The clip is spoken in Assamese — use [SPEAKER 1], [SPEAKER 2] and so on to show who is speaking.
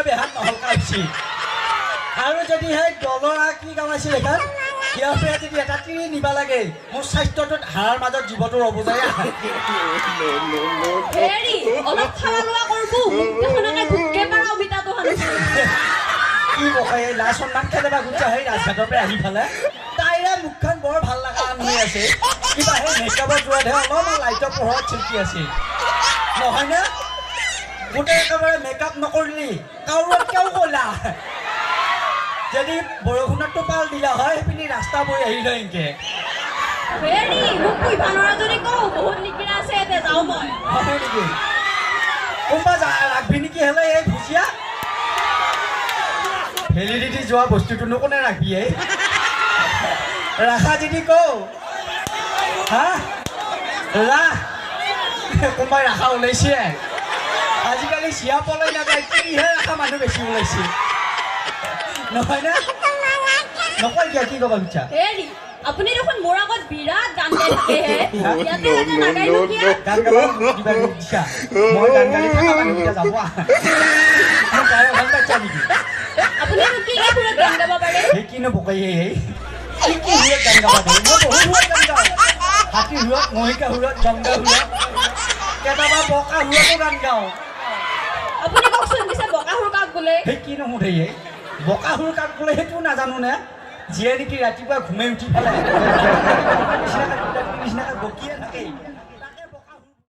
[SPEAKER 1] বেহাত নহলকাইছি আৰু যদি সেই দলৰা কি কাম আছিল এখন সিহঁতে যদি এটা তিৰি নিবা লাগে মোৰ স্বাস্থ্যটোত হাড়ৰ মাজত জীৱটোৰ অবজাই
[SPEAKER 2] হেৰি অলপ খাৱা লোৱা কৰবো দেখোনকে ভুকে পাৰা অমিতাটো হানিছে
[SPEAKER 1] কি বকাই লাজ সন্মান কেনেবা গুচা সেই ৰাজঘাটৰ পৰা আহি ফালে তাইৰে মুখখন বৰ ভাল লগা আনি আছে কিবা সেই মেকআপৰ যোৱাতহে অলপমান লাইটৰ পোহৰত চিল্কি আছিল নহয় নে গোটেই একেবাৰে মেকআপ নকৰিলি কাউৰত কেও ক'লা যদি বৰষুণত টোপাল দিলা হয় সেইপিনি ৰাস্তা বৈ আহিল এনেকে
[SPEAKER 2] হেৰি মোক কুইভা নৰা যদি কওঁ বহুত লিকিৰা আছে এতে যাওঁ মই
[SPEAKER 1] হয় নেকি কোনোবা ৰাখবি নেকি হ'লে এই ভুজিয়া ভেলিডিটি যোৱা বস্তুটোনো কোনে ৰাখবি এই ৰাখা যদি কওঁ হা ৰাখ কোনোবাই ৰাখা ওলাইছে আজিকালি চিয়া পলাই নাযায় কিহে ৰাখা মানুহ বেছি ওলাইছে নহয় না নকয় কিয় কি ক'ব বিচাৰা
[SPEAKER 2] হেৰি আপুনি দেখোন মোৰ আগত বিৰাট গান গাই থাকেহে ইয়াতে ইয়াতে নাগাইনো কিয়
[SPEAKER 1] গান গাব কিবা দিছা মই গান গালি থকা মানুহকেইটা যাব মই তাৰে ভাল পাইছা নেকি
[SPEAKER 2] আপুনি কি কি সুৰত গান গাব পাৰে
[SPEAKER 1] সেই কিনো বকাই সেই কি সুৰত গান গাব পাৰে মই বহুত সুৰত গান গাওঁ হাতী সুৰত মহিকা সুৰত গংগা সুৰত কেতিয়াবা বকা সুৰতো গান গাওঁ
[SPEAKER 2] আপুনি কওকচোন পিছে বকা সুৰ কাক বোলে
[SPEAKER 1] সেই কিনো সুধে বকা সুৰ কাক বোলে সেইটো নাজানো নে যিয়ে নেকি ৰাতিপুৱা ঘুমাই উঠি পেলাই নিচিনাকৈ বকিয়ে থাকে